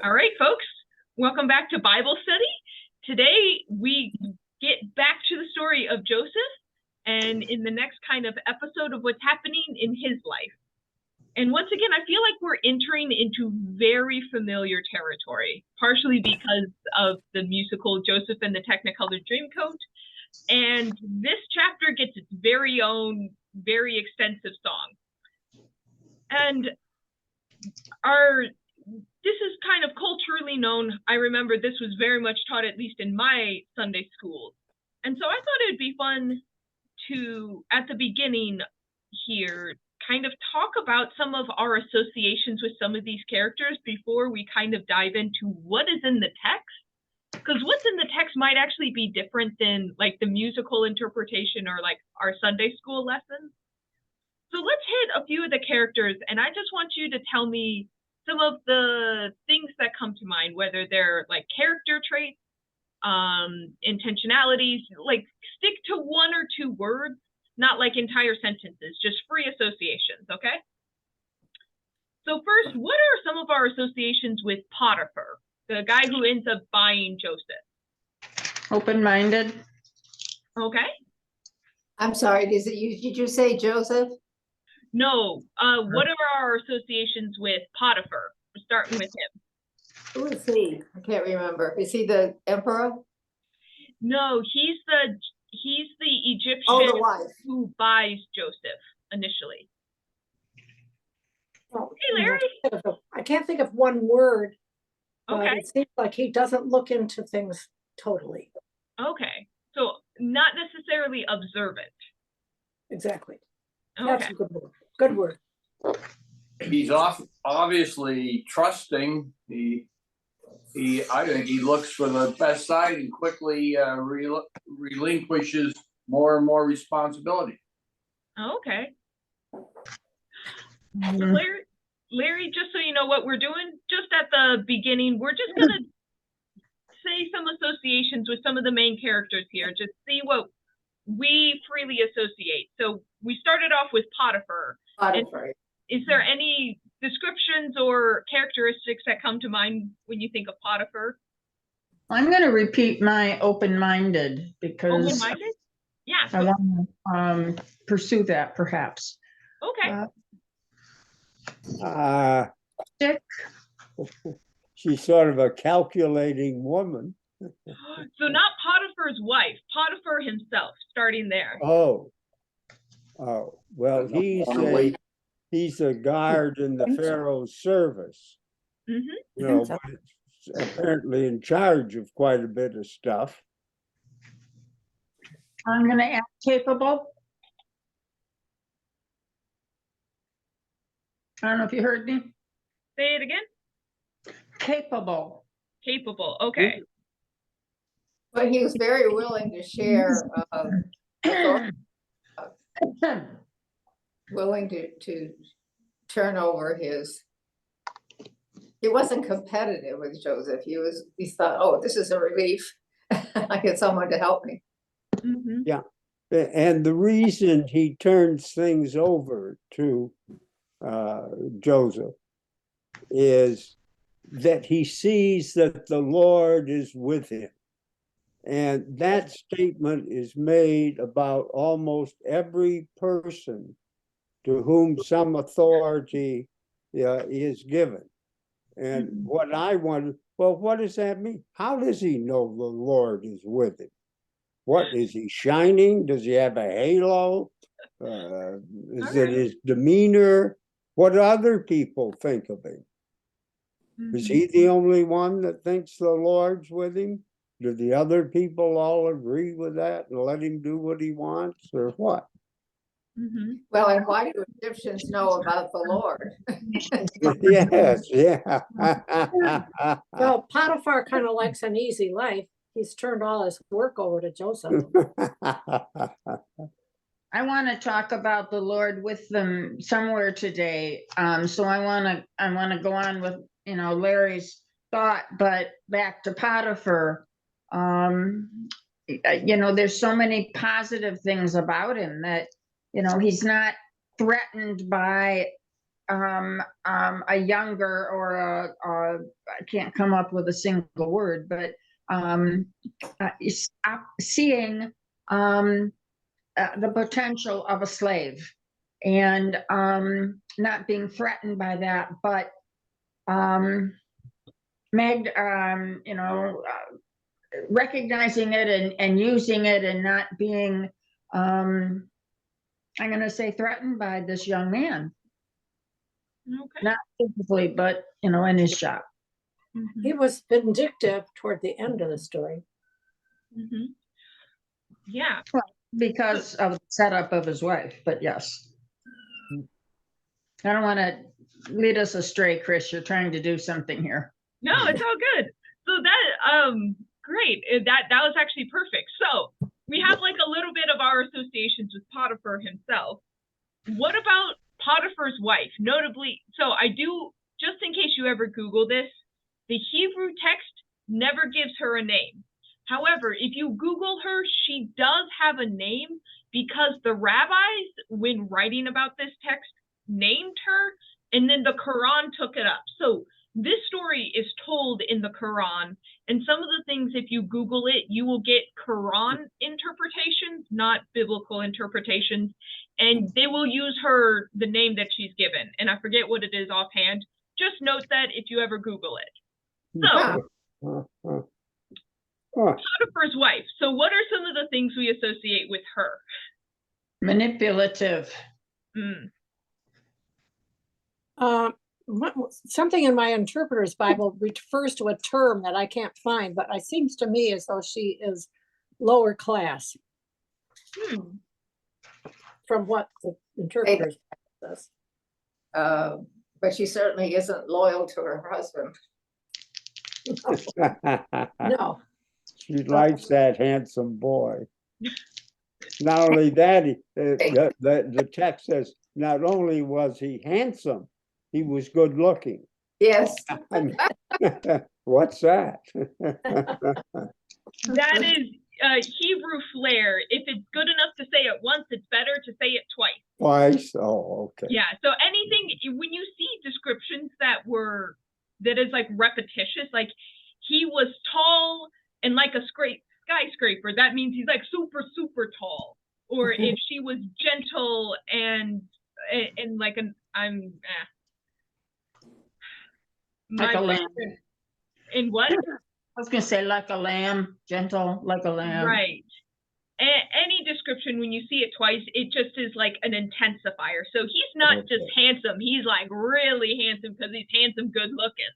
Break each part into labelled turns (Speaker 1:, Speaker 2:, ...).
Speaker 1: All right, folks, welcome back to Bible study. Today we get back to the story of Joseph, and in the next kind of episode of what's happening in his life. And once again, I feel like we're entering into very familiar territory, partially because of the musical Joseph and the Technicolor Dreamcoat. And this chapter gets its very own, very extensive song. And this is kind of culturally known. I remember this was very much taught, at least in my Sunday school. And so I thought it'd be fun to, at the beginning here, kind of talk about some of our associations with some of these characters before we kind of dive into what is in the text. Because what's in the text might actually be different than like the musical interpretation or like our Sunday school lessons. So let's hit a few of the characters, and I just want you to tell me some of the things that come to mind, whether they're like character traits, intentionalities, like stick to one or two words, not like entire sentences, just free associations, okay? So first, what are some of our associations with Potiphar, the guy who ends up buying Joseph?
Speaker 2: Open-minded.
Speaker 1: Okay.
Speaker 3: I'm sorry, did you say Joseph?
Speaker 1: No, what are our associations with Potiphar? We're starting with him.
Speaker 3: Who is he? I can't remember. Is he the emperor?
Speaker 1: No, he's the Egyptian
Speaker 3: the wife
Speaker 1: who buys Joseph initially.
Speaker 4: Well,
Speaker 1: Hey, Larry.
Speaker 4: I can't think of one word, but
Speaker 1: Okay.
Speaker 4: it seems like he doesn't look into things totally.
Speaker 1: Okay, so not necessarily observant.
Speaker 4: Exactly.
Speaker 1: Okay.
Speaker 4: That's a good word. Good word.
Speaker 5: He's obviously trusting. I think he looks for the best side and quickly relinquishes more and more responsibility.
Speaker 1: Okay. So Larry, just so you know what we're doing, just at the beginning, we're just gonna say some associations with some of the main characters here. Just see what we freely associate. So we started off with Potiphar.
Speaker 3: Potiphar.
Speaker 1: Is there any descriptions or characteristics that come to mind when you think of Potiphar?
Speaker 2: I'm going to repeat my open-minded because
Speaker 1: Open-minded? Yeah.
Speaker 2: I want to pursue that perhaps.
Speaker 1: Okay.
Speaker 2: Stick.
Speaker 6: She's sort of a calculating woman.
Speaker 1: So not Potiphar's wife, Potiphar himself, starting there.
Speaker 6: Oh, well, he's a guard in the Pharaoh's service.
Speaker 1: Mm-hmm.
Speaker 6: You know, but it's apparently in charge of quite a bit of stuff.
Speaker 2: I'm going to add capable. I don't know if you heard me.
Speaker 1: Say it again.
Speaker 2: Capable.
Speaker 1: Capable. Okay.
Speaker 3: But he was very willing to share, willing to turn over his. He wasn't competitive with Joseph. He thought, oh, this is a relief. I get someone to help me.
Speaker 1: Mm-hmm.
Speaker 6: Yeah. And the reason he turns things over to Joseph is that he sees that the Lord is with him. And that statement is made about almost every person to whom some authority is given. And what I wonder, well, what does that mean? How does he know the Lord is with him? What, is he shining? Does he have a halo? Is it his demeanor? What do other people think of him? Is he the only one that thinks the Lord's with him? Do the other people all agree with that and let him do what he wants, or what?
Speaker 1: Mm-hmm.
Speaker 3: Well, and why do Egyptians know about the Lord?
Speaker 6: Yes, yeah.
Speaker 4: Well, Potiphar kind of likes an easy life. He's turned all his work over to Joseph.
Speaker 2: I want to talk about the Lord with them somewhere today. So I want to go on with, Larry's thought, but back to Potiphar. There's so many positive things about him that, he's not threatened by a younger or I can't come up with a single word, but seeing the potential of a slave and not being threatened by that, but recognizing it and using it and not being, I'm going to say threatened by this young man,
Speaker 1: Okay.
Speaker 2: not physically, but, in his shop.
Speaker 1: Mhm,
Speaker 4: He was vindictive toward the end of the story.
Speaker 1: mhm. Yeah.
Speaker 2: Because of the setup of his wife, but yes. I don't want to lead us astray, Chris. You're trying to do something here.
Speaker 1: No, it's all good. So great. That was actually perfect. So we have like a little bit of our associations with Potiphar himself. What about Potiphar's wife? Notably, so I do, just in case you ever Google this, the Hebrew text never gives her a name. However, if you Google her, she does have a name because the rabbis, when writing about this text, named her, and then the Quran took it up. So this story is told in the Quran, and some of the things, if you Google it, you will get Quran interpretations, not biblical interpretations, and they will use the name that she's given, and I forget what it is offhand. Just note that if you ever Google it. So, Potiphar's wife. So what are some of the things we associate with her?
Speaker 2: Manipulative.
Speaker 4: Something in my interpreter's Bible refers to a term that I can't find, but it seems to me as though she is lower class from what the interpreter says.
Speaker 3: But she certainly isn't loyal to her husband.
Speaker 4: No.
Speaker 6: She likes that handsome boy. Not only that, the text says, not only was he handsome, he was good looking.
Speaker 3: Yes.
Speaker 6: What's that?
Speaker 1: That is Hebrew flair. If it's good enough to say it once, it's better to say it twice.
Speaker 6: Twice? Oh, okay.
Speaker 1: Yeah. So anything, when you see descriptions that is like repetitious, like he was tall and like a skyscraper, that means he's like super, super tall. Or if she was gentle and like
Speaker 2: Like a lamb.
Speaker 1: In what?
Speaker 2: I was going to say like a lamb, gentle, like a lamb.
Speaker 1: Right. Any description, when you see it twice, it just is like an intensifier. So he's not just handsome, he's like really handsome because he's handsome, good looking.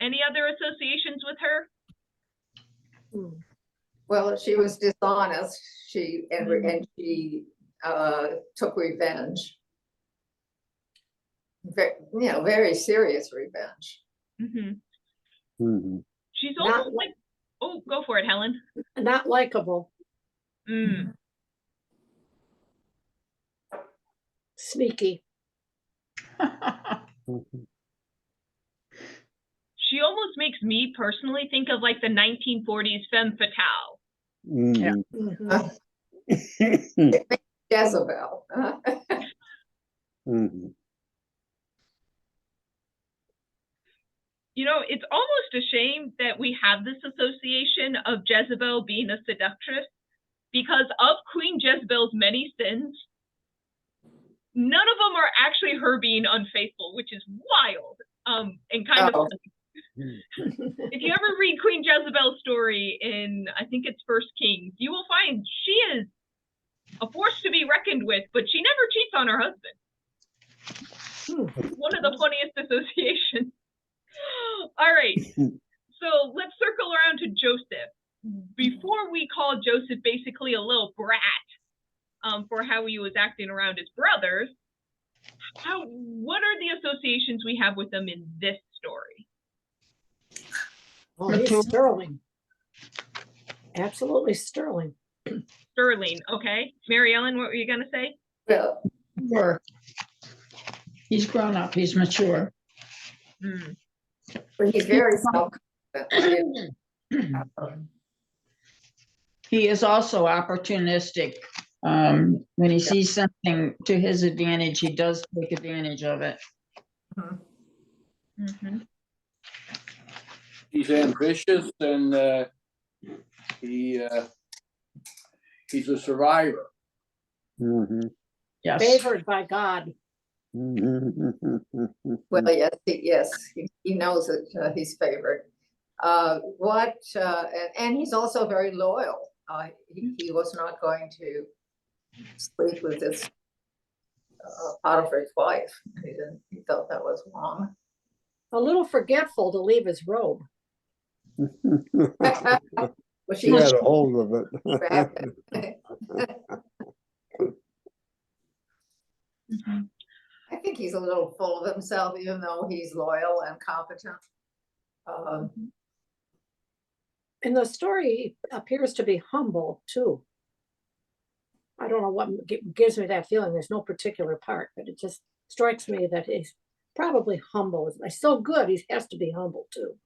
Speaker 1: Any other associations with her?
Speaker 3: Well, she was dishonest. She took revenge. Very serious revenge.
Speaker 1: She's almost like, oh, go for it, Helen.
Speaker 4: Not likable. Sneaky.
Speaker 1: She almost makes me personally think of like the 1940s femme fatale.
Speaker 3: Jezebel.
Speaker 1: It's almost a shame that we have this association of Jezebel being a seductress, because of Queen Jezebel's many sins, none of them are actually her being unfaithful, which is wild and kind of funny. If you ever read Queen Jezebel's story in, I think it's First Kings, you will find she is a force to be reckoned with, but she never cheats on her husband. One of the funniest associations. All right, so let's circle around to Joseph. Before we call Joseph basically a little brat for how he was acting around his brothers, what are the associations we have with them in this story?
Speaker 4: Oh, he's sterling. Absolutely sterling.
Speaker 1: Sterling, okay. Mary Ellen, what were you going to say?
Speaker 3: Well,
Speaker 2: Sure. He's grown up, he's mature.
Speaker 3: but he's very self-confident.
Speaker 2: he is also opportunistic. When he sees something to his advantage, he does take advantage of it.
Speaker 1: Mhm.
Speaker 5: He's ambitious and he's a survivor.
Speaker 6: Mhm.
Speaker 2: Yes.
Speaker 4: Favored by God.
Speaker 3: Well, yes, he knows that he's favored. And he's also very loyal. He was not going to sleep with this Potiphar's wife. He thought that was wrong.
Speaker 4: A little forgetful to leave his robe.
Speaker 3: Well,
Speaker 6: She had a hold of it.
Speaker 3: grabbed it.
Speaker 1: Mhm.
Speaker 3: I think he's a little full of himself, even though he's loyal and competent.
Speaker 4: In the story, he appears to be humble too. I don't know what gives me that feeling. There's no particular part, but it just strikes me that he's probably humble. He's so good, he has to be humble too.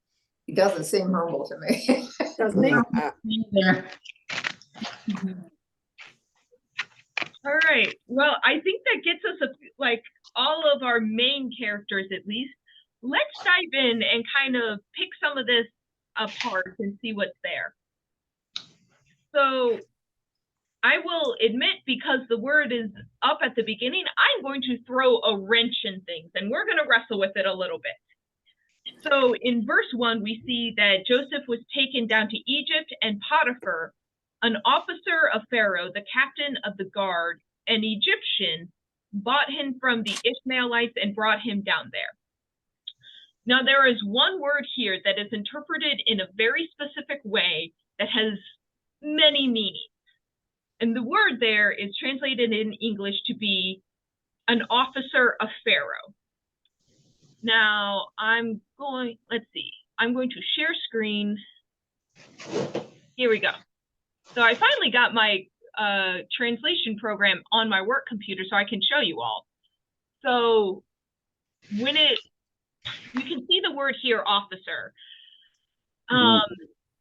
Speaker 3: He doesn't seem humble to me.
Speaker 4: Doesn't he?
Speaker 2: There.
Speaker 1: All right. Well, I think that gets us like all of our main characters at least. Let's dive in and kind of pick some of this apart and see what's there. So I will admit, because the word is up at the beginning, I'm going to throw a wrench in things, and we're going to wrestle with it a little bit. So in verse 1, we see that Joseph was taken down to Egypt, and Potiphar, an officer of Pharaoh, the captain of the guard, an Egyptian, bought him from the Ishmaelites and brought him down there. Now, there is one word here that is interpreted in a very specific way that has many meanings. And the word there is translated in English to be an officer of Pharaoh. Now, I'm going to share screen. Here we go. So I finally got my translation program on my work computer so I can show you all. So you can see the word here, officer.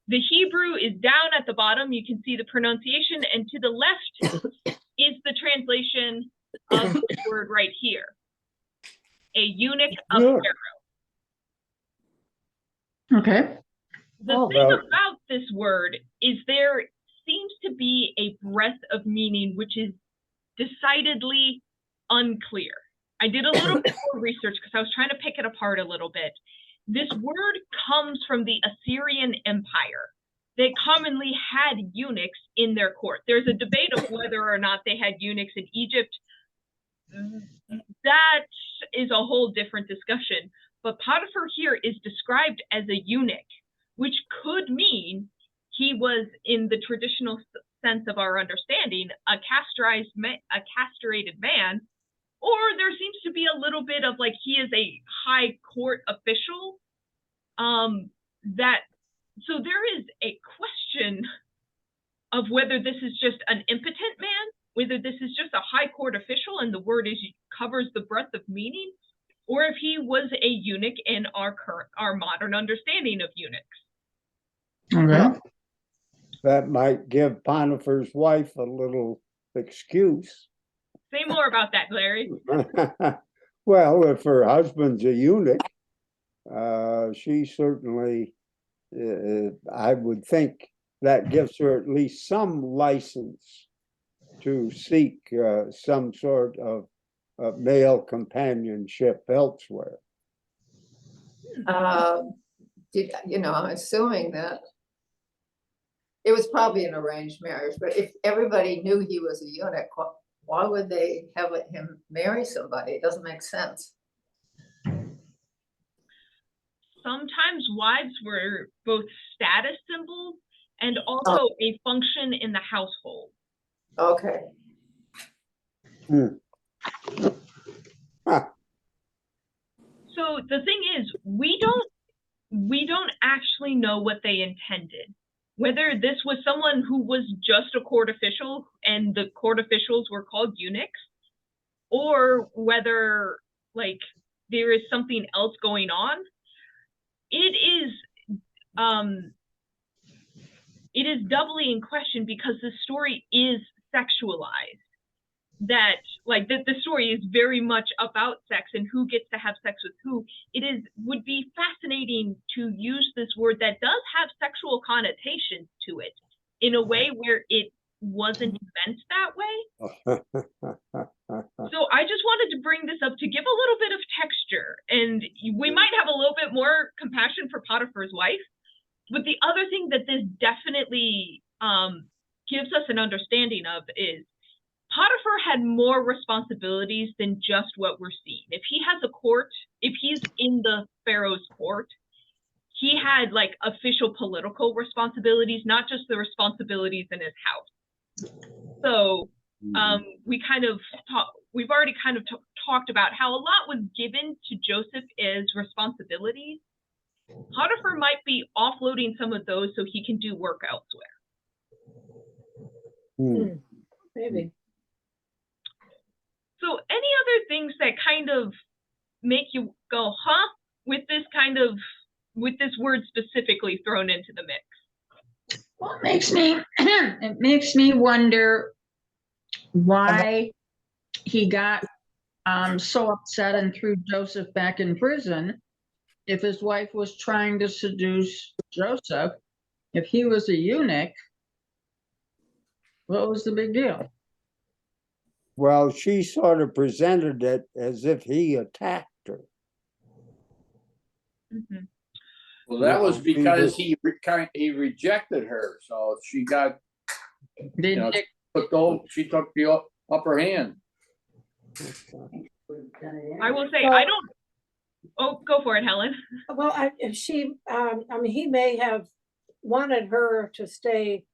Speaker 1: The Hebrew is down at the bottom. You can see the pronunciation, and to the left is the translation of the word right here. A eunuch of Pharaoh.
Speaker 2: Okay.
Speaker 1: The thing about this word is there seems to be a breadth of meaning which is decidedly unclear. I did a little bit more research because I was trying to pick it apart a little bit. This word comes from the Assyrian Empire. They commonly had eunuchs in their court. There's a debate of whether or not they had eunuchs in Egypt. That is a whole different discussion. But Potiphar here is described as a eunuch, which could mean he was, in the traditional sense of our understanding, a castrated man, or there seems to be a little bit of like he is a high court official. So there is a question of whether this is just an impotent man, whether this is just a high court official and the word covers the breadth of meaning, or if he was a eunuch in our modern understanding of eunuchs.
Speaker 2: Okay.
Speaker 6: That might give Potiphar's wife a little excuse.
Speaker 1: Say more about that, Larry.
Speaker 6: Well, if her husband's a eunuch, she certainly, I would think that gives her at least some license to seek some sort of male companionship elsewhere.
Speaker 3: I'm assuming that it was probably an arranged marriage, but if everybody knew he was a eunuch, why would they have him marry somebody? It doesn't make sense.
Speaker 1: Sometimes wives were both status symbols and also a function in the household.
Speaker 3: Okay.
Speaker 1: So the thing is, we don't actually know what they intended. Whether this was someone who was just a court official and the court officials were called eunuchs, or whether like there is something else going on. It is it is doubly in question because the story is sexualized. That like the story is very much about sex and who gets to have sex with who. Would be fascinating to use this word that does have sexual connotations to it in a way where it wasn't meant that way. So I just wanted to bring this up to give a little bit of texture, and we might have a little bit more compassion for Potiphar's wife. But the other thing that this definitely gives us an understanding of is Potiphar had more responsibilities than just what we're seeing. If he has a court, if he's in the Pharaoh's court, he had like official political responsibilities, not just the responsibilities in his house. So we've already kind of talked about how a lot was given to Joseph as responsibilities. Potiphar might be offloading some of those so he can do work elsewhere.
Speaker 4: Maybe.
Speaker 1: So any other things that kind of make you go, huh, with this word specifically thrown into the mix?
Speaker 2: Well, it makes me wonder why he got so upset and threw Joseph back in prison. If his wife was trying to seduce Joseph, if he was a eunuch, what was the big deal?
Speaker 6: Well, she sort of presented it as if he attacked her.
Speaker 1: Mm-hmm.
Speaker 5: Well, that was because he rejected her, so she got,
Speaker 2: They
Speaker 5: she took the upper hand.
Speaker 1: I will say,
Speaker 4: Well,
Speaker 1: I don't. Oh, go for it, Helen.
Speaker 4: Well, he may have wanted her to stay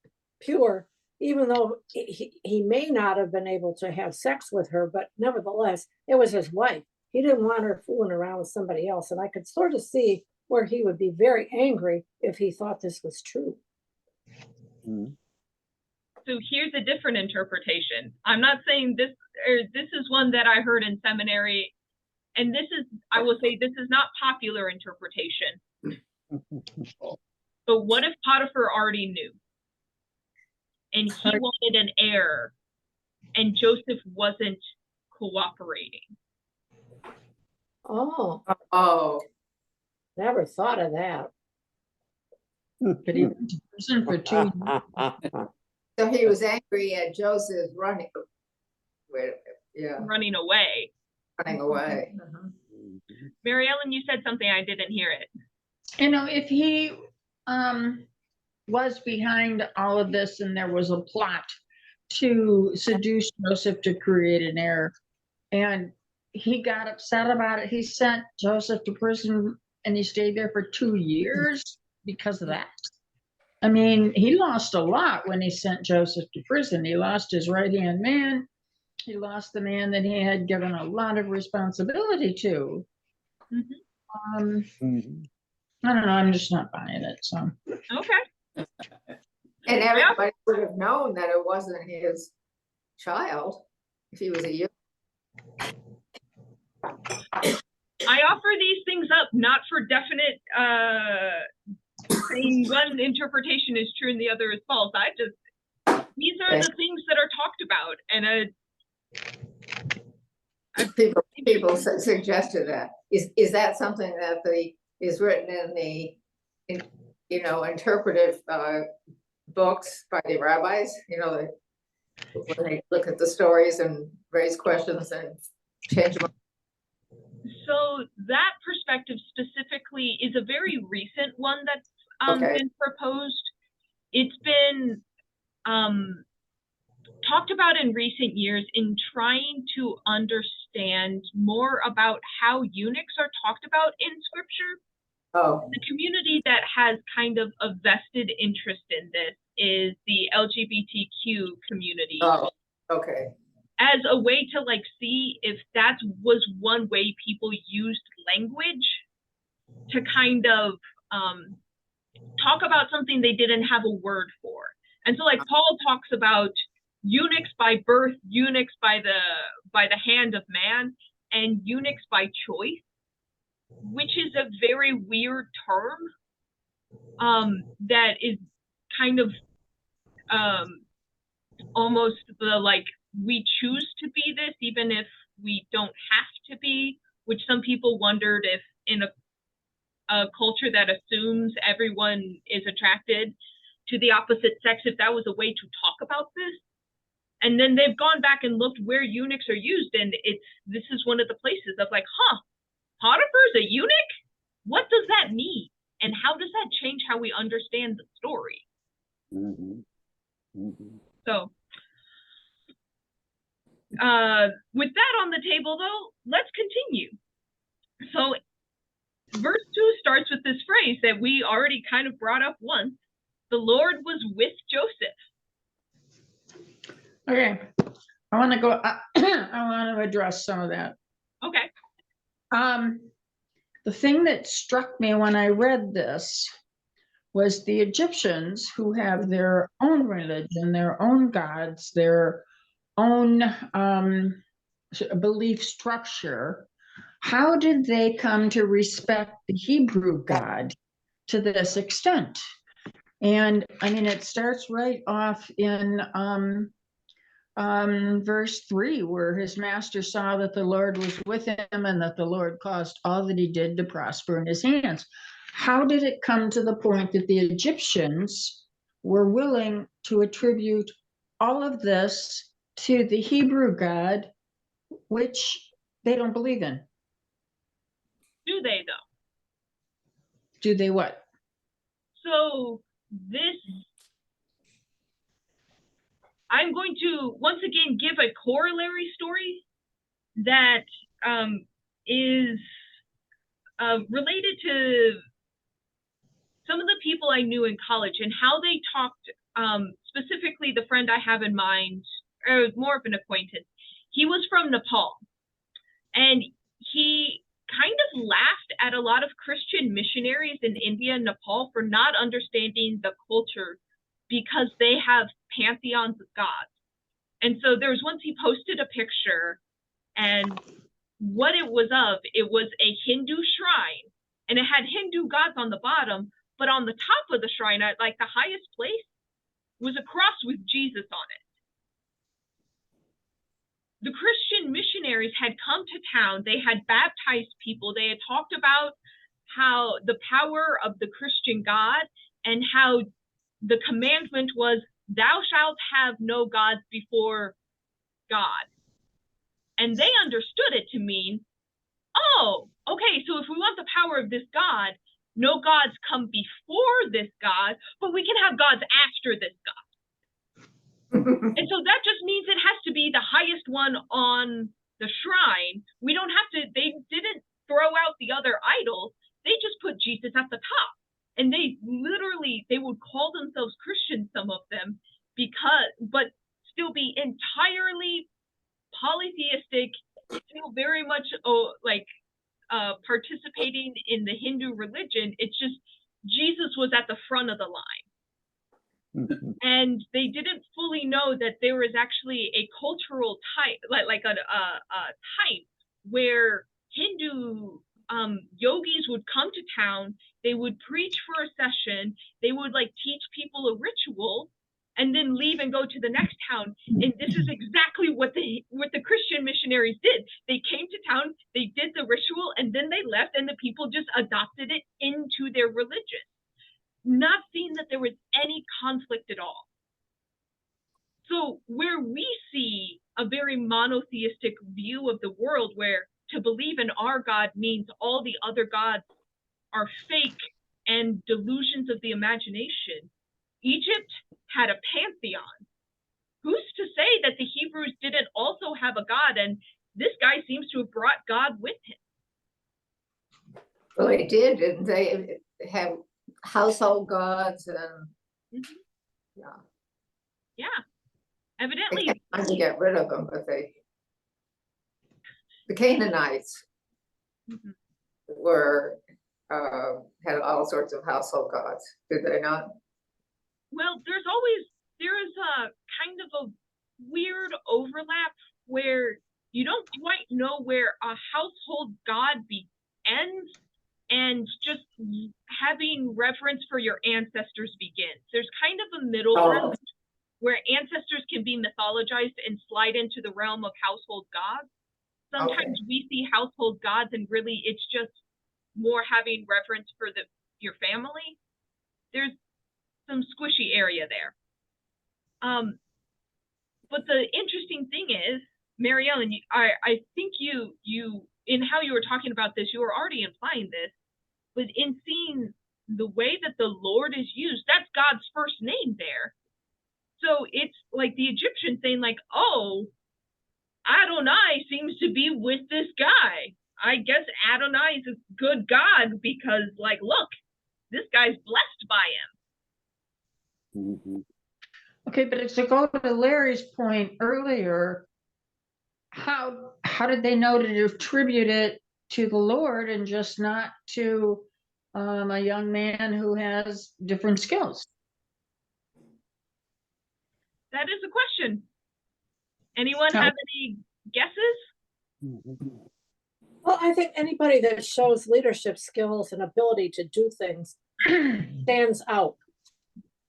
Speaker 4: pure, even though he may not have been able to have sex with her, but nevertheless, it was his wife. He didn't want her fooling around with somebody else. And I could sort of see where he would be very angry if he thought this was true.
Speaker 1: So here's a different interpretation. I'm not saying this, or this is one that I heard in seminary, and this is, I will say, this is not popular interpretation. But what if Potiphar already knew? And he wanted an heir, and Joseph wasn't cooperating.
Speaker 3: Oh,
Speaker 4: Never thought of that.
Speaker 2: But he went to prison for 2 years.
Speaker 3: so he was angry at Joseph running
Speaker 1: away.
Speaker 3: running away.
Speaker 1: Mary Ellen, you said something, I didn't hear it.
Speaker 2: You know, if he was behind all of this and there was a plot to seduce Joseph to create an heir, and he got upset about it, he sent Joseph to prison and he stayed there for 2 years because of that. I mean, he lost a lot when he sent Joseph to prison. He lost his right-hand man. He lost the man that he had given a lot of responsibility to. I don't know, I'm just not buying it, so.
Speaker 1: Okay.
Speaker 3: And everybody would have known that it wasn't his child if he was a youth.
Speaker 1: I offer these things up not for definite saying one interpretation is true and the other is false. These are the things that are talked about, and
Speaker 3: people suggested that. Is that something that is written in the interpretive books by the rabbis? When they look at the stories and raise questions and change them.
Speaker 1: So that perspective specifically is a very recent one that's been proposed. It's been talked about in recent years in trying to understand more about how eunuchs are talked about in scripture. The community that has kind of a vested interest in this is the LGBTQ community. As a way to see if that was one way people used language to kind of talk about something they didn't have a word for. And so Paul talks about eunuchs by birth, eunuchs by the hand of man, and eunuchs by choice, which is a very weird term that is kind of almost the like, we choose to be this even if we don't have to be, which some people wondered if in a culture that assumes everyone is attracted to the opposite sex, if that was a way to talk about this. And then they've gone back and looked where eunuchs are used, and this is one of the places of like, Potiphar's a eunuch? What does that mean? And how does that change how we understand the story?
Speaker 6: Mhm. Mhm.
Speaker 1: So, with that on the table, though, let's continue. So, verse 2 starts with this phrase that we already kind of brought up once. The Lord was with Joseph.
Speaker 2: Okay, I want to go, I want to address some of that.
Speaker 1: Okay.
Speaker 2: The thing that struck me when I read this was the Egyptians, who have their own religion, their own gods, their own belief structure. How did they come to respect the Hebrew God to this extent? And I mean, it starts right off in verse 3, where his master saw that the Lord was with him and that the Lord caused all that he did to prosper in his hands. How did it come to the point that the Egyptians were willing to attribute all of this to the Hebrew God, which they don't believe in?
Speaker 1: Do they, though?
Speaker 2: Do they what?
Speaker 1: So, I'm going to once again give a corollary story that is related to some of the people I knew in college and how they talked, specifically the friend I have in mind, or more of an acquaintance. He was from Nepal, and he kind of laughed at a lot of Christian missionaries in India and Nepal for not understanding the culture because they have pantheons of gods. And so there was once he posted a picture, and what it was a Hindu shrine, and it had Hindu gods on the bottom, but on the top of the shrine, at like the highest place, was a cross with Jesus on it. The Christian missionaries had come to town, they had baptized people, they had talked about how the power of the Christian God and how the commandment was, thou shalt have no gods before God. And they understood it to mean, oh, okay, so if we want the power of this God, no gods come before this God, but we can have gods after this God. And so that just means it has to be the highest one on the shrine. We don't have to, they didn't throw out the other idols. They just put Jesus at the top. And they would call themselves Christians, some of them, but still be entirely polytheistic, still very much participating in the Hindu religion. It's just Jesus was at the front of the line. And they didn't fully know that there was actually a cultural type, like a type where Hindu yogis would come to town, they would preach for a session, they would like teach people a ritual, and then leave and go to the next town. And this is exactly what the Christian missionaries did. They came to town, they did the ritual, and then they left, and the people just adopted it into their religion, not seeing that there was any conflict at all. So where we see a very monotheistic view of the world, where to believe in our God means all the other gods are fake and delusions of the imagination, Egypt had a pantheon. Who's to say that the Hebrews didn't also have a God, and this guy seems to have brought God with him?
Speaker 3: Well, they did, didn't they? Have household gods and
Speaker 1: Yeah. Evidently,
Speaker 3: they can't to get rid of them, but the Canaanites were had all sorts of household gods, did they not?
Speaker 1: well, there is a kind of a weird overlap where you don't quite know where a household god ends and just having reverence for your ancestors begins. There's kind of a middle ground. where ancestors can be mythologized and slide into the realm of household gods. Sometimes we see household gods and really it's just more having reverence for your family. There's some squishy area there. But the interesting thing is, Mary Ellen, I think you in how you were talking about this, you were already implying this, but in seeing the way that the Lord is used, that's God's first name there. So it's like the Egyptian saying like, oh, Adonai seems to be with this guy. I guess Adonai is a good God because like, look, this guy's blessed by him.
Speaker 6: Mhm.
Speaker 2: Okay, but to go to Larry's point earlier, how did they know to attribute it to the Lord and just not to a young man who has different skills?
Speaker 1: That is a question. Anyone have any guesses?
Speaker 6: Mhm.
Speaker 4: Well, I think anybody that shows leadership skills and ability to do things stands out.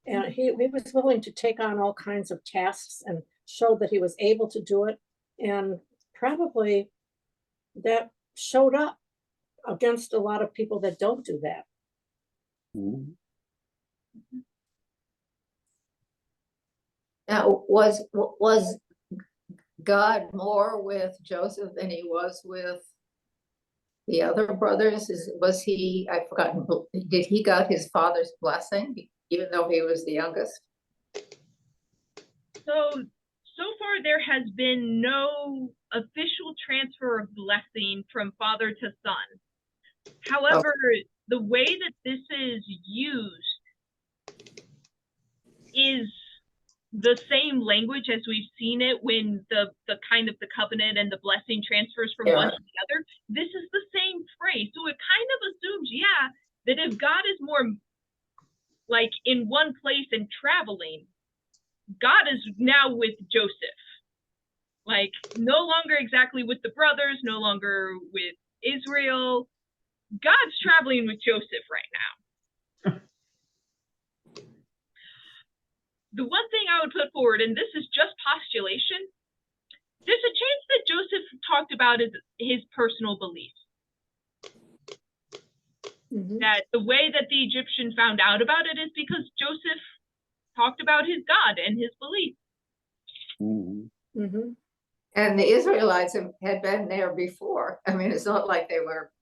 Speaker 4: And he was willing to take on all kinds of tasks and showed that he was able to do it. And probably that showed up against a lot of people that don't do that.
Speaker 6: Mhm.
Speaker 3: Now, was God more with Joseph than he was with the other brothers? Was he, I've forgotten, did he got his father's blessing, even though he was the youngest?
Speaker 1: So far there has been no official transfer of blessing from father to son. However, the way that this is used is the same language as we've seen it when the kind of the covenant and the blessing transfers from one to the other. This is the same phrase. So it kind of assumes, yeah, that if God is more like in one place and traveling, God is now with Joseph. Like no longer exactly with the brothers, no longer with Israel. God's traveling with Joseph right now. The one thing I would put forward, and this is just postulation, there's a chance that Joseph talked about his personal beliefs.
Speaker 4: Mm-hmm.
Speaker 1: That the way that the Egyptian found out about it is because Joseph talked about his God and his beliefs.
Speaker 6: Mhm.
Speaker 4: Mm-hmm.
Speaker 3: And the Israelites had been there before. I mean, it's not like they were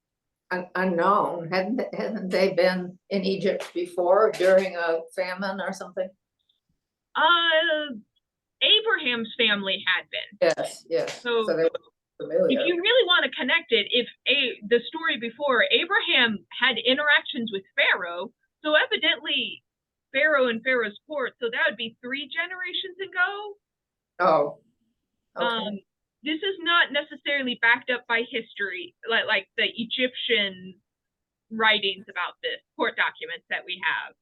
Speaker 3: unknown. Hadn't they been in Egypt before during a famine or something?
Speaker 1: Abraham's family had been.
Speaker 3: Yes.
Speaker 1: So
Speaker 3: they were familiar.
Speaker 1: if you really want to connect it, the story before, Abraham had interactions with Pharaoh, so evidently Pharaoh and Pharaoh's court, so that would be 3 generations ago.
Speaker 3: Oh, okay.
Speaker 1: This is not necessarily backed up by history, like the Egyptian writings about this, court documents that we have.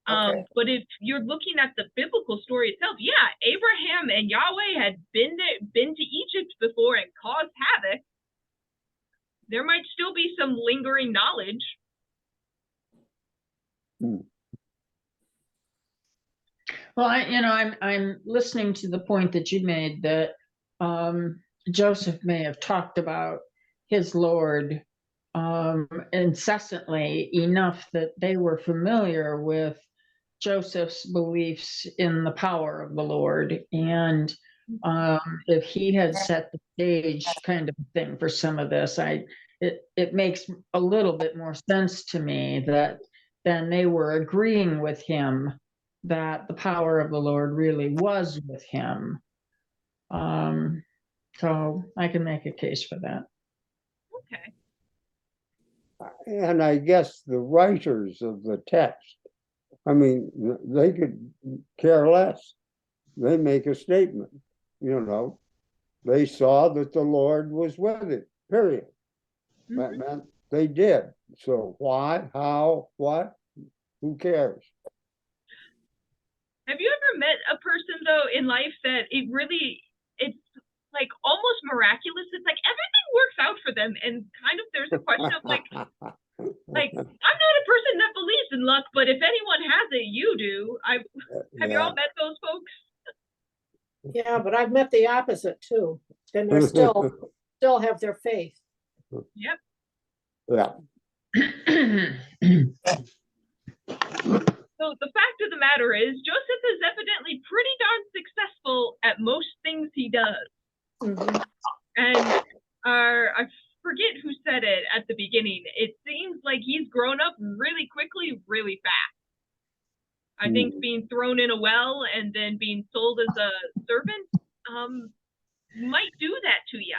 Speaker 3: Okay.
Speaker 1: But if you're looking at the biblical story itself, yeah, Abraham and Yahweh had been to Egypt before and caused havoc. There might still be some lingering knowledge.
Speaker 2: Well, I'm listening to the point that you made that Joseph may have talked about his Lord incessantly enough that they were familiar with Joseph's beliefs in the power of the Lord. And if he had set the stage kind of thing for some of this, it makes a little bit more sense to me that then they were agreeing with him that the power of the Lord really was with him. So I can make a case for that.
Speaker 1: Okay.
Speaker 6: And I guess the writers of the text, I mean, they could care less. They make a statement, they saw that the Lord was with it, period.
Speaker 1: Mm-hmm.
Speaker 6: That meant they did. So why, how, what, who cares?
Speaker 1: Have you ever met a person though in life that it's like almost miraculous? It's like everything works out for them, and kind of there's a question of like I'm not a person that believes in luck, but if anyone has it, you do. Have you all met those folks?
Speaker 4: Yeah, but I've met the opposite too. And they're still have their faith.
Speaker 1: Yep.
Speaker 6: Yeah.
Speaker 1: So the fact of the matter is, Joseph is evidently pretty darn successful at most things he does.
Speaker 4: Mhm.
Speaker 1: And I forget who said it at the beginning. It seems like he's grown up really quickly, really fast. I think being thrown in a well and then being sold as a servant might do that to you.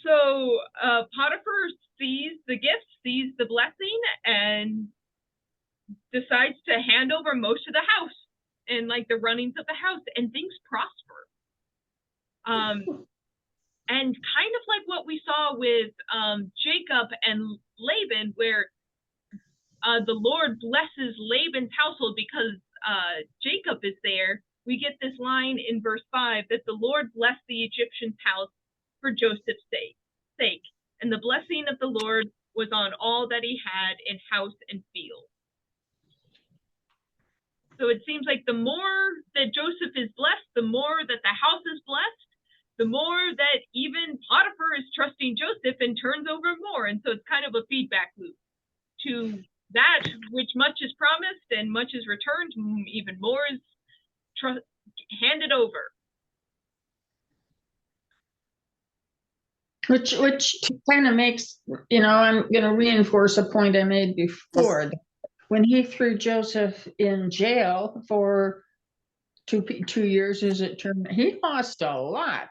Speaker 1: So Potiphar sees the gift, sees the blessing, and decides to hand over most of the house and like the runnings of the house, and things prosper. And kind of like what we saw with Jacob and Laban, where the Lord blesses Laban's household because Jacob is there. We get this line in verse 5 that the Lord blessed the Egyptian's house for Joseph's sake, and the blessing of the Lord was on all that he had in house and field. So it seems like the more that Joseph is blessed, the more that the house is blessed, the more that even Potiphar is trusting Joseph and turns over more. And so it's kind of a feedback loop to that which much is promised and much is returned, even more is handed over.
Speaker 2: Which kind of makes, I'm going to reinforce a point I made before. When he threw Joseph in jail for 2 years, as it turned, he lost a lot.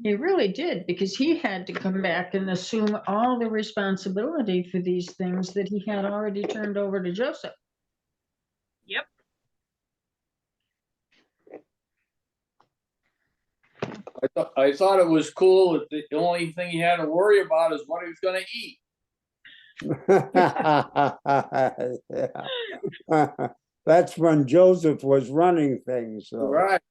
Speaker 2: He really did, because he had to come back and assume all the responsibility for these things that he had already turned over to Joseph.
Speaker 1: Yep.
Speaker 5: I thought it was cool that the only thing he had to worry about is what he was going to eat.
Speaker 6: That's when Joseph was running things. So.
Speaker 5: Right.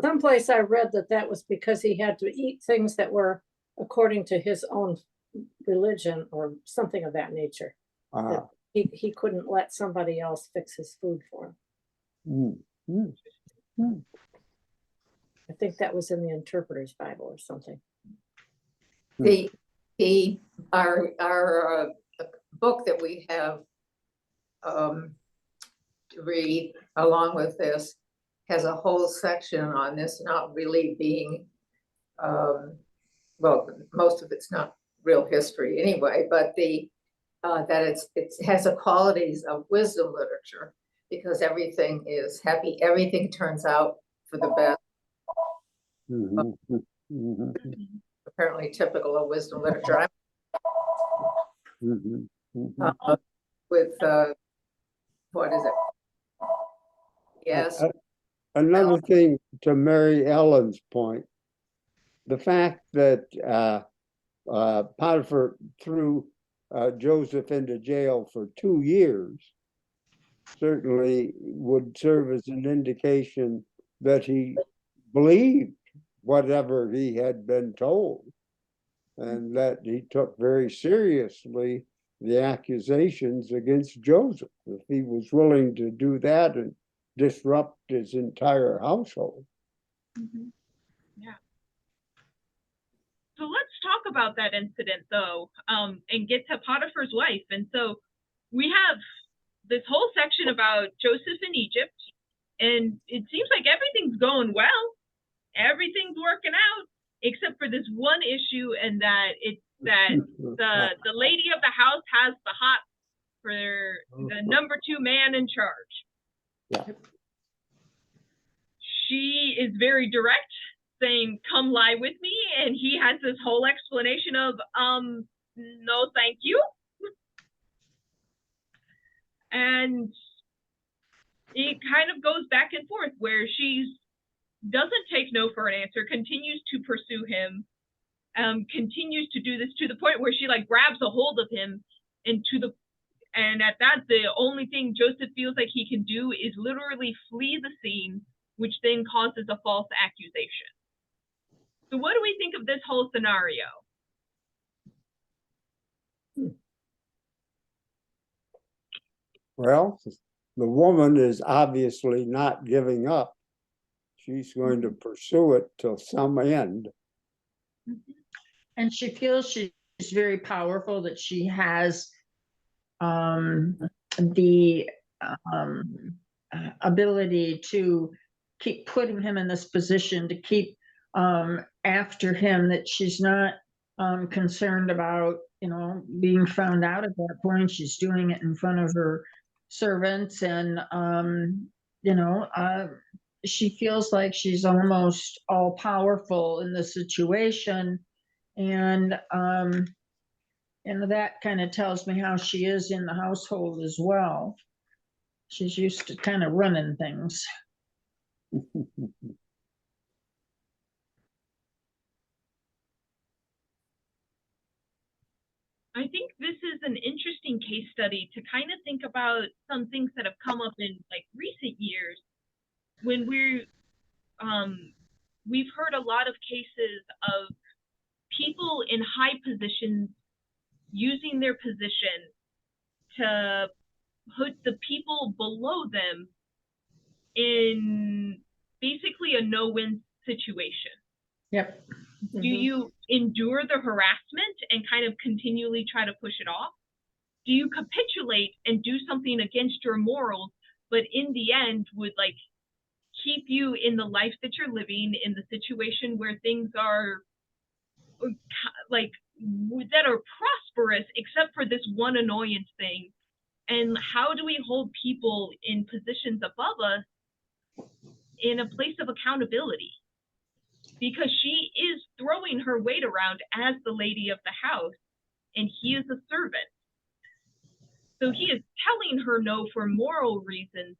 Speaker 4: Someplace I read that was because he had to eat things that were according to his own religion or something of that nature. That he couldn't let somebody else fix his food for him. I think that was in the Interpreter's Bible or something.
Speaker 3: Our book that we have to read along with this has a whole section on this not really being, well, most of it's not real history anyway, but that it has the qualities of wisdom literature, because everything is happy, everything turns out for the best. Apparently typical of wisdom literature. With what is it? Yes.
Speaker 6: Another thing to Mary Ellen's point, the fact that Potiphar threw Joseph into jail for 2 years certainly would serve as an indication that he believed whatever he had been told, and that he took very seriously the accusations against Joseph, if he was willing to do that and disrupt his entire household.
Speaker 1: Yeah. So let's talk about that incident, though, and get to Potiphar's wife. And so we have this whole section about Joseph in Egypt, and it seems like everything's going well. Everything's working out, except for this one issue, and that it's that the lady of the house has the hot for the number 2 man in charge.
Speaker 6: Yeah.
Speaker 1: She is very direct, saying, "Come lie with me," and he has this whole explanation of, "No, thank you." And it kind of goes back and forth, where she doesn't take no for an answer, continues to pursue him, continues to do this to the point where she like grabs a hold of him, and at that, the only thing Joseph feels like he can do is literally flee the scene, which then causes a false accusation. So what do we think of this whole scenario?
Speaker 6: Well, the woman is obviously not giving up. She's going to pursue it till some end.
Speaker 2: And she feels she's very powerful, that she has the ability to keep putting him in this position, to keep after him, that she's not concerned about, being found out at that point. She's doing it in front of her servants, and she feels like she's almost all powerful in the situation. And that kind of tells me how she is in the household as well. She's used to kind of running things.
Speaker 1: I think this is an interesting case study to kind of think about some things that have come up in like recent years when we've heard a lot of cases of people in high positions using their position to put the people below them in basically a no-win situation.
Speaker 2: Yep.
Speaker 1: Do you endure the harassment and kind of continually try to push it off? Do you capitulate and do something against your morals, but in the end would like keep you in the life that you're living, in the situation where things are like that are prosperous, except for this one annoyance thing? And how do we hold people in positions above us in a place of accountability? Because she is throwing her weight around as the lady of the house, and he is a servant. So he is telling her no for moral reasons,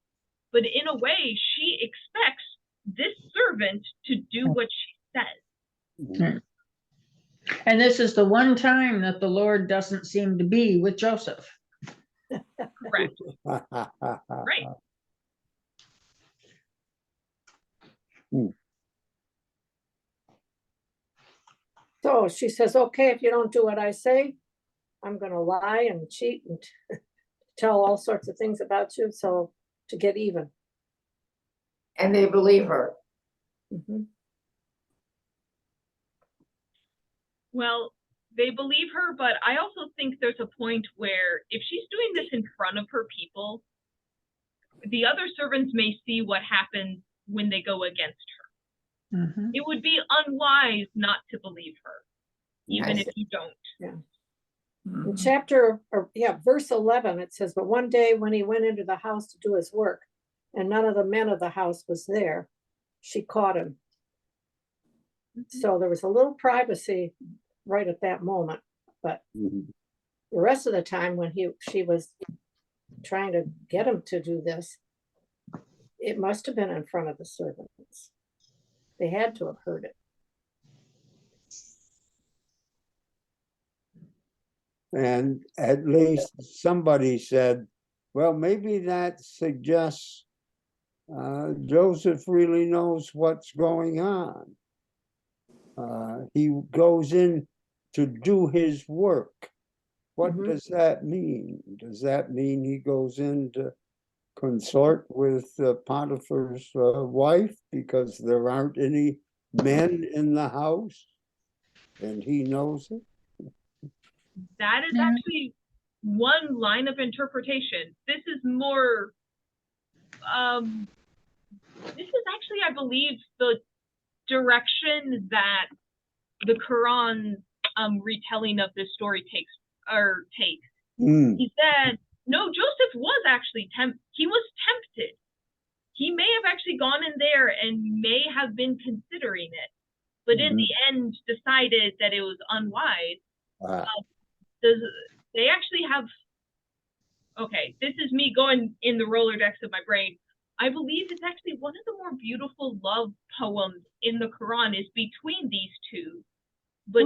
Speaker 1: but in a way, she expects this servant to do what she says.
Speaker 2: And this is the one time that the Lord doesn't seem to be with Joseph.
Speaker 1: Correct. Right.
Speaker 4: So she says, okay, if you don't do what I say, I'm going to lie and cheat and tell all sorts of things about you, so to get even.
Speaker 3: And they believe her.
Speaker 1: Well, they believe her, but I also think there's a point where if she's doing this in front of her people, the other servants may see what happens when they go against her. It would be unwise not to believe her, even if you don't.
Speaker 4: In chapter, verse 11, it says, but one day when he went into the house to do his work, and none of the men of the house was there, she caught him. So there was a little privacy right at that moment, but the rest of the time when she was trying to get him to do this, it must have been in front of the servants. They had to have heard it.
Speaker 6: And at least somebody said, well, maybe that suggests Joseph really knows what's going on. He goes in to do his work. What does that mean? Does that mean he goes in to consort with Potiphar's wife because there aren't any men in the house and he knows it?
Speaker 1: That is actually one line of interpretation. This is more, this is actually, I believe, the direction that the Quran retelling of this story takes. He said, no, Joseph was actually he was tempted. He may have actually gone in there and may have been considering it, but in the end decided that it was unwise. They actually have, okay, this is me going in the Rolodex of my brain. I believe it's actually one of the more beautiful love poems in the Quran is between these two, but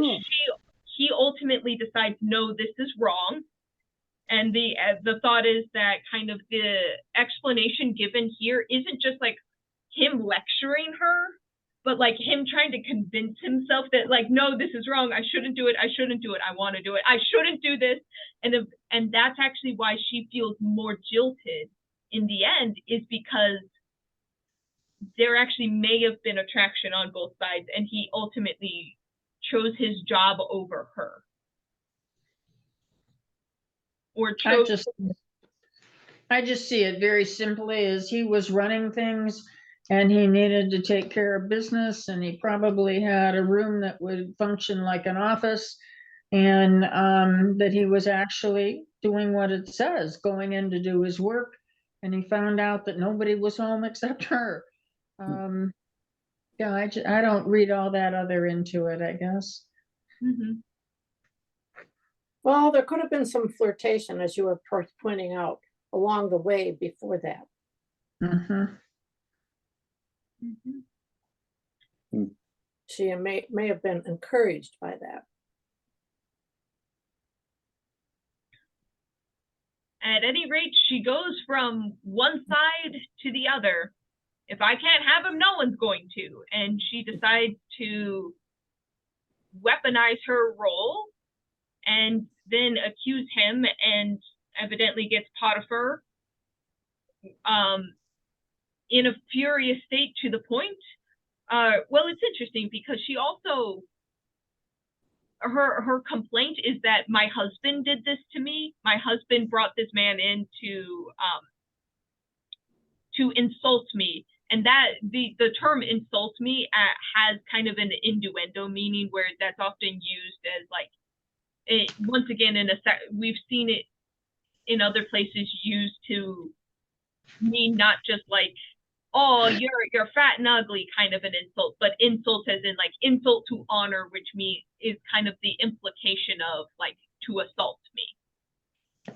Speaker 1: he ultimately decides, no, this is wrong. And the thought is that kind of the explanation given here isn't just like him lecturing her, but like him trying to convince himself that like, no, this is wrong. I shouldn't do it. I shouldn't do it. I want to do it. I shouldn't do this. And that's actually why she feels more jilted in the end, is because there actually may have been attraction on both sides, and he ultimately chose his job over her. Or chose.
Speaker 2: I just see it very simply as he was running things and he needed to take care of business, and he probably had a room that would function like an office, and that he was actually doing what it says, going in to do his work, and he found out that nobody was home except her. Yeah, I don't read all that other into it, I guess.
Speaker 1: Mhm.
Speaker 4: Well, there could have been some flirtation, as you were pointing out, along the way before that.
Speaker 2: Mhm.
Speaker 1: Mhm.
Speaker 4: She may have been encouraged by that.
Speaker 1: At any rate, she goes from one side to the other. If I can't have him, no one's going to. And she decides to weaponize her role and then accuse him, and evidently gets Potiphar in a furious state, to the point. Well, it's interesting because she also, her complaint is that my husband did this to me. My husband brought this man in to insult me. And that the term insult me has kind of an innuendo meaning, where that's often used as like, once again, we've seen it in other places used to mean not just like, oh, you're fat and ugly kind of an insult, but insult as in like insult to honor, which is kind of the implication of like to assault me.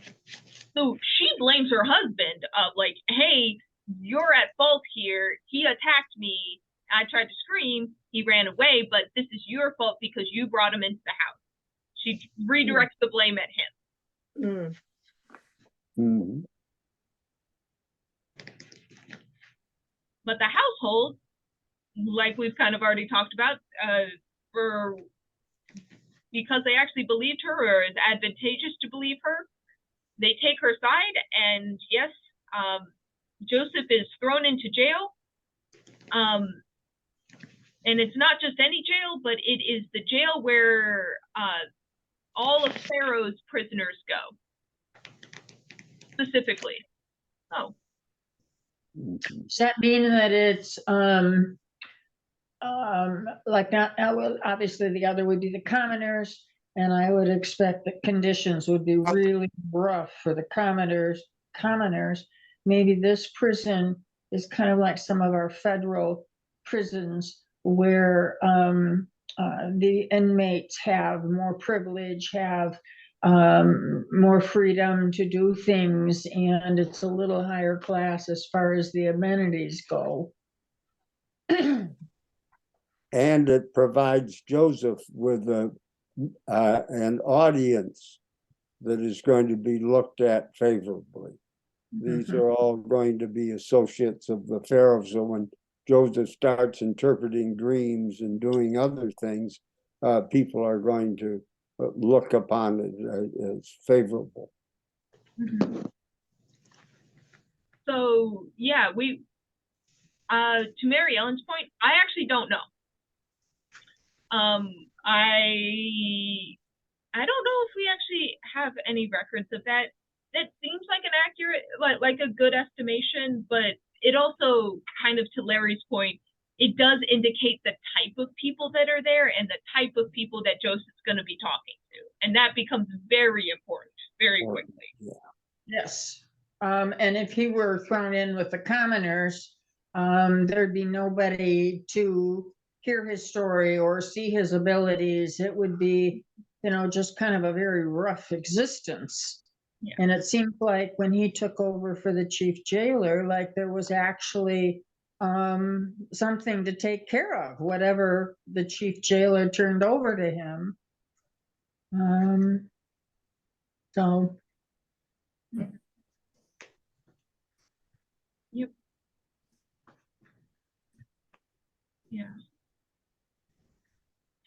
Speaker 1: So she blames her husband of like, hey, you're at fault here. He attacked me. I tried to scream. He ran away, but this is your fault because you brought him into the house. She redirects the blame at him.
Speaker 6: Mhm.
Speaker 1: But the household, like we've kind of already talked about, because they actually believed her, or it's advantageous to believe her, they take her side, and yes, Joseph is thrown into jail. And it's not just any jail, but it is the jail where all of Pharaoh's prisoners go, specifically. Oh.
Speaker 2: Does that mean that it's like not, well, obviously the other would be the commoners, and I would expect that conditions would be really rough for the commoners. Maybe this prison is kind of like some of our federal prisons, where the inmates have more privilege, have more freedom to do things, and it's a little higher class as far as the amenities go.
Speaker 6: And it provides Joseph with an audience that is going to be looked at favorably. These are all going to be associates of the Pharaoh. So when Joseph starts interpreting dreams and doing other things, people are going to look upon it as favorable.
Speaker 1: So yeah, to Mary Ellen's point, I actually don't know. I don't know if we actually have any records of that. That seems like an accurate, like a good estimation, but it also kind of, to Larry's point, it does indicate the type of people that are there and the type of people that Joseph's going to be talking to. And that becomes very important very quickly.
Speaker 6: Yeah.
Speaker 2: Yes. And if he were thrown in with the commoners, there'd be nobody to hear his story or see his abilities. It would be, just kind of a very rough existence. Yeah. And it seemed like when he took over for the chief jailer, like there was actually something to take care of, whatever the chief jailer turned over to him. So.
Speaker 1: Yep. Yeah.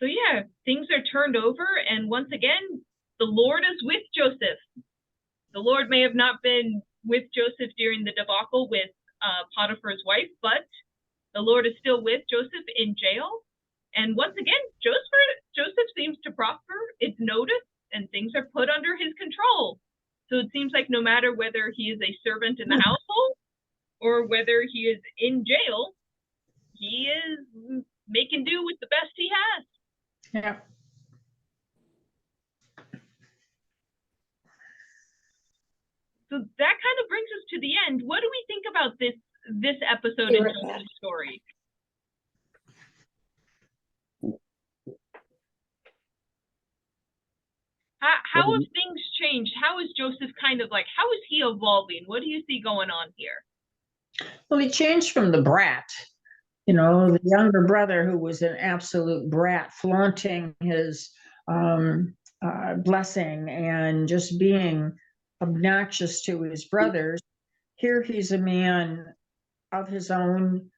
Speaker 1: So yeah, things are turned over, and once again, the Lord is with Joseph. The Lord may have not been with Joseph during the debacle with Potiphar's wife, but the Lord is still with Joseph in jail. And once again, Joseph seems to prosper. It's noticed, and things are put under his control. So it seems like no matter whether he is a servant in the household or whether he is in jail, he is making do with the best he has.
Speaker 2: Yeah.
Speaker 1: So that kind of brings us to the end. What do we think about this episode
Speaker 4: Be
Speaker 1: in
Speaker 4: right
Speaker 1: Joseph's
Speaker 4: back.
Speaker 1: story? How have things changed? How is Joseph kind of like, how is he evolving? What do you see going on here?
Speaker 2: Well, he changed from the brat, the younger brother who was an absolute brat, flaunting his blessing and just being obnoxious to his brothers. Here he's a man of his own.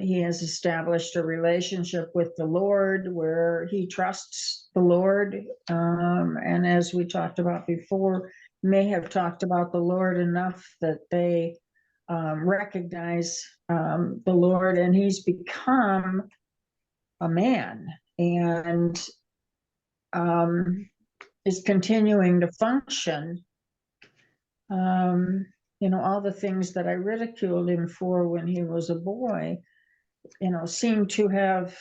Speaker 2: He has established a relationship with the Lord where he trusts the Lord. And as we talked about before, may have talked about the Lord enough that they recognize the Lord, and he's become a man and is continuing to function. All the things that I ridiculed him for when he was a boy, seem to have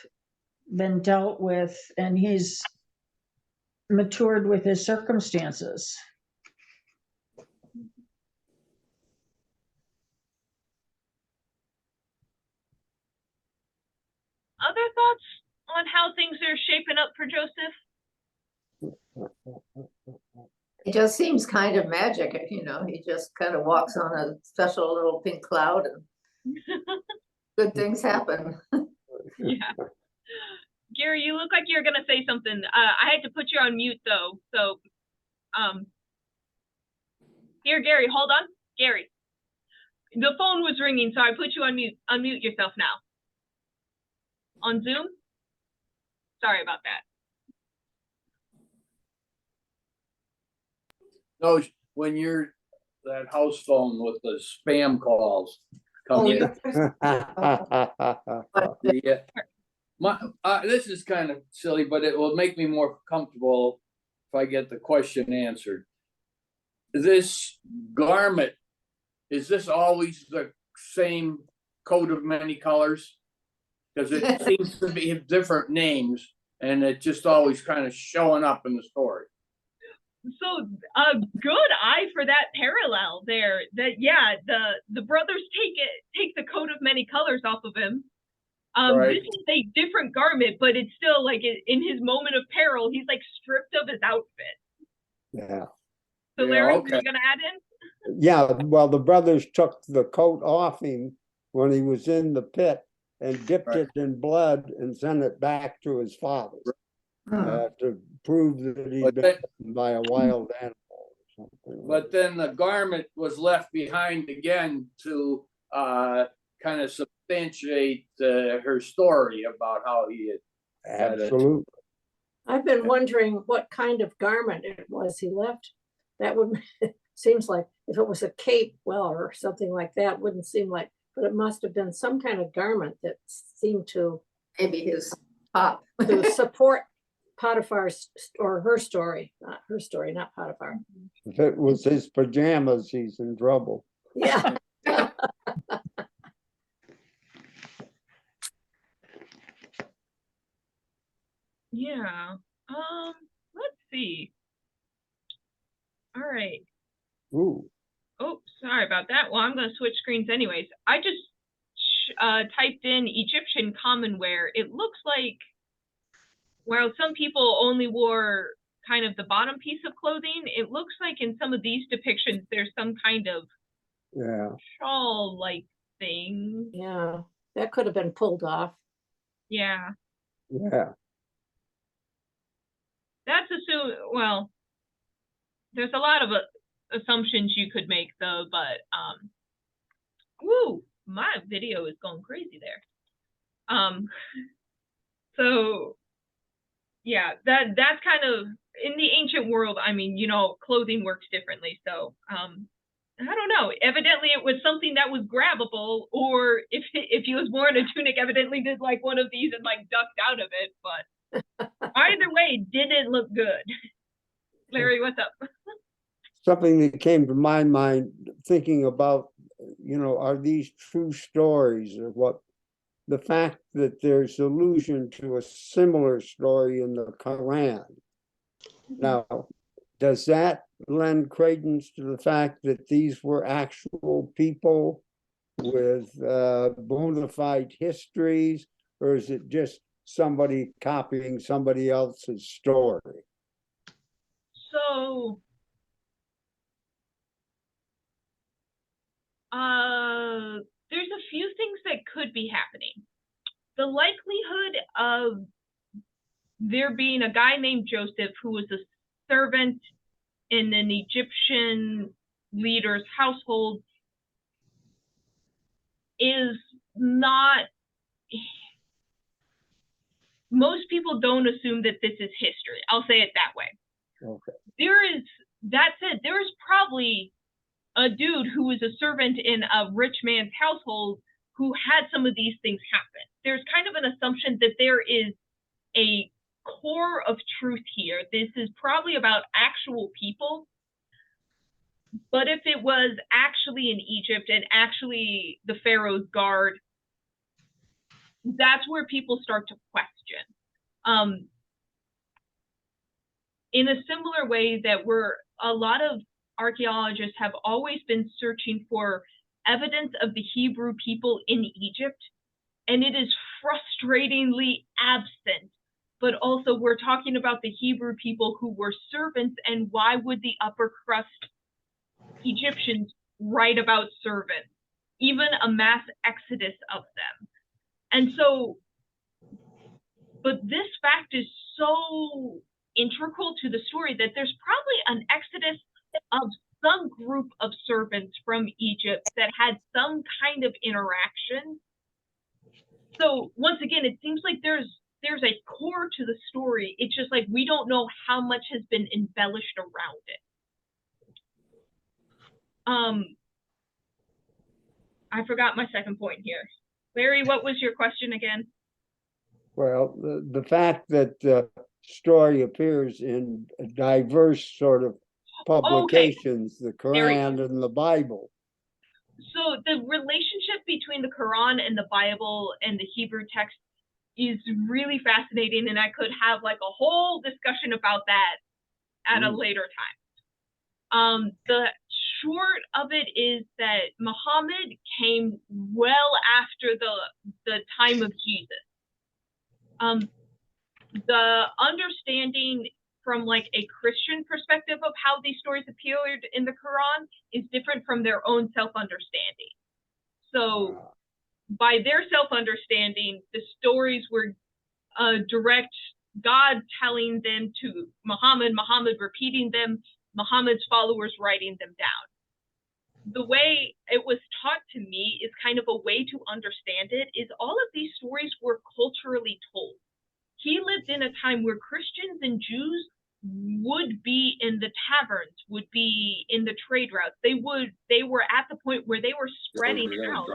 Speaker 2: been dealt with, and he's matured with his circumstances.
Speaker 1: Other thoughts on how things are shaping up for Joseph?
Speaker 3: It just seems kind of magic, he just kind of walks on a special little pink cloud and good things happen.
Speaker 1: Yeah. Gary, you look like you're gonna say something. I had to put you on mute though. So here, Gary, hold on. Gary. The phone was ringing, so I put you on mute. Unmute yourself now. On Zoom? Sorry about that.
Speaker 5: No, when you're that house phone with the spam calls coming in. Yeah. This is kind of silly, but it will make me more comfortable if I get the question answered. This garment, is this always the same coat of many colors? Because it seems to be different names, and it just always kind of showing up in the story.
Speaker 1: So a good eye for that parallel there. That the brothers take the coat of many colors off of him.
Speaker 5: Right.
Speaker 1: This is a different garment, but it's still like in his moment of peril, he's like stripped of his outfit.
Speaker 6: Yeah.
Speaker 1: So
Speaker 5: Yeah,
Speaker 1: Larry,
Speaker 5: okay.
Speaker 1: are you gonna add in?
Speaker 6: Yeah, well, the brothers took the coat off him when he was in the pit and dipped
Speaker 5: Right.
Speaker 6: it in blood and sent it back to his father to prove that he'd
Speaker 5: But
Speaker 6: been
Speaker 5: then-
Speaker 6: eaten by a wild animal or something.
Speaker 5: But then the garment was left behind again to kind of substantiate her story about how he had
Speaker 6: Absolutely.
Speaker 4: I've been wondering what kind of garment it was he left. That would seems like if it was a cape, well, or something like that, wouldn't seem like, but it must have been some kind of garment that seemed to
Speaker 3: Maybe his top.
Speaker 4: to support Potiphar's or her story, not Potiphar.
Speaker 6: If it was his pajamas, he's in trouble.
Speaker 4: Yeah.
Speaker 1: Yeah. Let's see. All right.
Speaker 6: Ooh.
Speaker 1: Oh, sorry about that. Well, I'm going to switch screens anyways. I just typed in Egyptian commonwear. It looks like, while some people only wore kind of the bottom piece of clothing, it looks like in some of these depictions, there's some kind of shawl-like thing.
Speaker 4: Yeah, that could have been pulled off.
Speaker 1: Yeah.
Speaker 6: Yeah.
Speaker 1: That's well, there's a lot of assumptions you could make though, but woo, my video is going crazy there. So yeah, that's kind of in the ancient world. I mean, you know, clothing works differently. So, I don't know. Evidently, it was something that was grabbable, or if he was wearing a tunic, evidently did like one of these and like ducked out of it. But either way, didn't look good. Larry, what's up?
Speaker 6: Something that came to my mind thinking about, are these true stories or what? The fact that there's allusion to a similar story in the Quran. Now, does that lend credence to the fact that these were actual people with bona fide histories, or is it just somebody copying somebody else's story?
Speaker 1: So, there's a few things that could be happening. The likelihood of there being a guy named Joseph who was a servant in an Egyptian leader's household is not. Most people don't assume that this is history. I'll say it that way.
Speaker 6: Okay.
Speaker 1: That said, there is probably a dude who was a servant in a rich man's household who had some of these things happen. There's kind of an assumption that there is a core of truth here. This is probably about actual people. But if it was actually in Egypt and actually the Pharaoh's guard, that's where people start to question. In a similar way that a lot of archaeologists have always been searching for evidence of the Hebrew people in Egypt, and it is frustratingly absent. But also we're talking about the Hebrew people who were servants, and why would the upper crust Egyptians write about servants, even a mass exodus of them? And so, but this fact is so integral to the story that there's probably an exodus of some group of servants from Egypt that had some kind of interaction. So once again, it seems like there's a core to the story. It's just like we don't know how much has been embellished around it. I forgot my second point here. Larry, what was your question again?
Speaker 6: Well, the fact that the story appears in diverse sort of publications, the Quran and the Bible.
Speaker 1: So the relationship between the Quran and the Bible and the Hebrew text is really fascinating, and I could have like a whole discussion about that at a later time. The short of it is that Muhammad came well after the time of Jesus. The understanding from like a Christian perspective of how these stories appeared in the Quran is different from their own self-understanding. So by their self-understanding, the stories were direct God telling them to Muhammad, Muhammad repeating them, Muhammad's followers writing them down. The way it was taught to me is kind of a way to understand it is all of these stories were culturally told. He lived in a time where Christians and Jews would be in the taverns, would be in the trade routes. They were at the point where they were spreading out.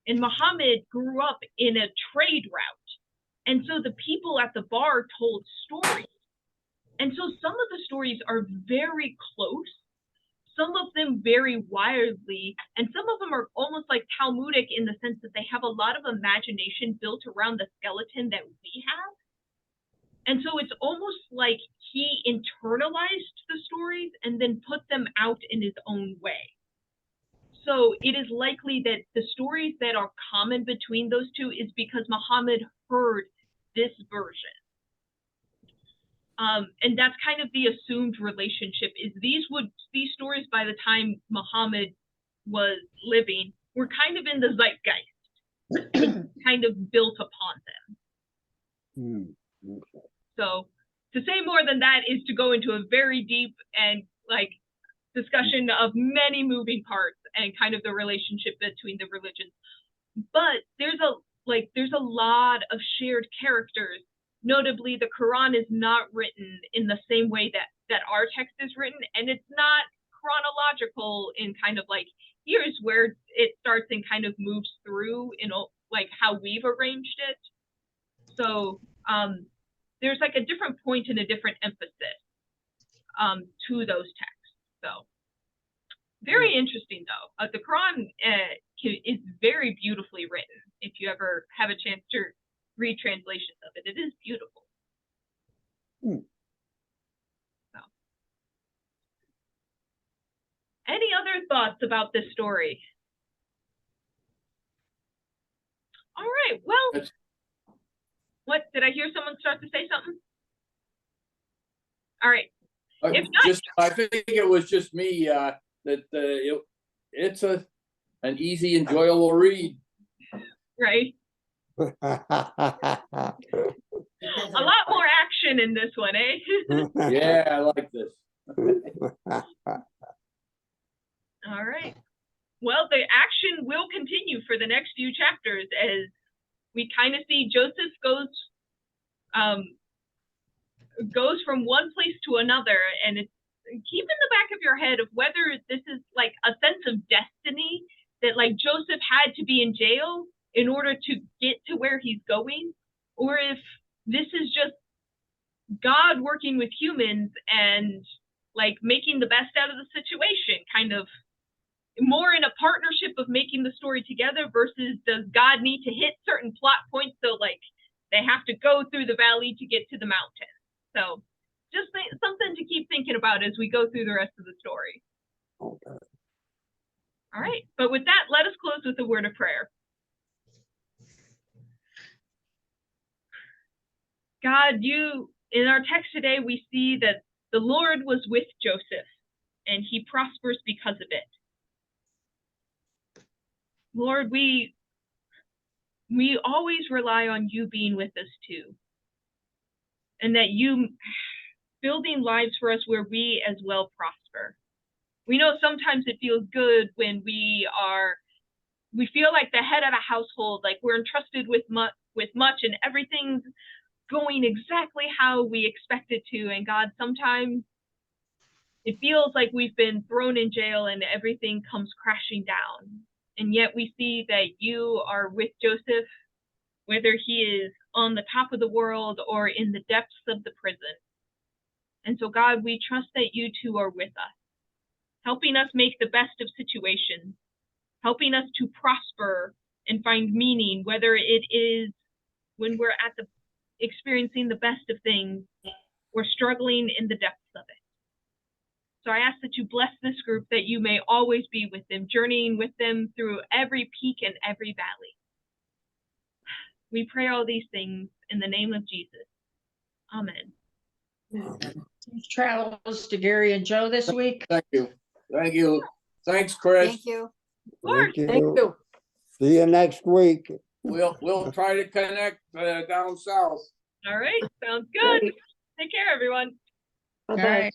Speaker 1: And Muhammad grew up in a trade route. And so the people at the bar told stories. And so some of the stories are very close, some of them very wildly, and some of them are almost like Talmudic in the sense that they have a lot of imagination built around the skeleton that we have. And so it's almost like he internalized the stories and then put them out in his own way. So it is likely that the stories that are common between those two is because Muhammad heard this version. And that's kind of the assumed relationship is these stories by the time Muhammad was living were kind of in the zeitgeist, kind of built upon them.
Speaker 6: Okay.
Speaker 1: So to say more than that is to go into a very deep and like discussion of many moving parts and kind of the relationship between the religions. But there's a lot of shared characters notably the Quran is not written in the same way that our text is written, and it's not chronological in kind of like, here's where it starts and kind of moves through in like how we've arranged it. So there's like a different point and a different emphasis to those texts. So very interesting though. The Quran is very beautifully written. If you ever have a chance to read translations of it, it is beautiful. So, any other thoughts about this story? All right. Well, what did I hear? Someone start to say something? All right. If not,
Speaker 5: I think it was just me that it's an easy, enjoyable read.
Speaker 1: Right. A lot more action in this one, eh?
Speaker 5: Yeah, I like this.
Speaker 1: All right. Well, the action will continue for the next few chapters as we kind of see Joseph goes from one place to another, and it's keep in the back of your head of whether this is like a sense of destiny that like Joseph had to be in jail in order to get to where he's going, or if this is just God working with humans and like making the best out of the situation, kind of more in a partnership of making the story together versus does God need to hit certain plot points so like they have to go through the valley to get to the mountain. So just something to keep thinking about as we go through the rest of the story.
Speaker 6: Okay.
Speaker 1: All right, but with that, let us close with a word of prayer. God, in our text today, we see that the Lord was with Joseph and he prospers because of it. Lord, we always rely on you being with us too. And that you building lives for us where we as well prosper. We know sometimes it feels good when we feel like the head of a household, like we're entrusted with much and everything's going exactly how we expect it to. And God, sometimes it feels like we've been thrown in jail and everything comes crashing down. And yet we see that you are with Joseph, whether he is on the top of the world or in the depths of the prison. And so God, we trust that you too are with us, helping us make the best of situations, helping us to prosper and find meaning, whether it is when we're experiencing the best of things or struggling in the depths of it. So I ask that you bless this group, that you may always be with them, journeying with them through every peak and every valley. We pray all these things in the name of Jesus. Amen.
Speaker 2: Safe travels to Gary and Joe this week.
Speaker 5: Thank you. Thank you. Thanks, Chris.
Speaker 3: Thank you.
Speaker 1: Of course.
Speaker 6: Thank
Speaker 4: Thank you.
Speaker 6: See you next week.
Speaker 5: We'll try to connect down south.
Speaker 1: All right. Sounds good. Take care, everyone.
Speaker 2: All
Speaker 4: Bye-bye.
Speaker 2: right.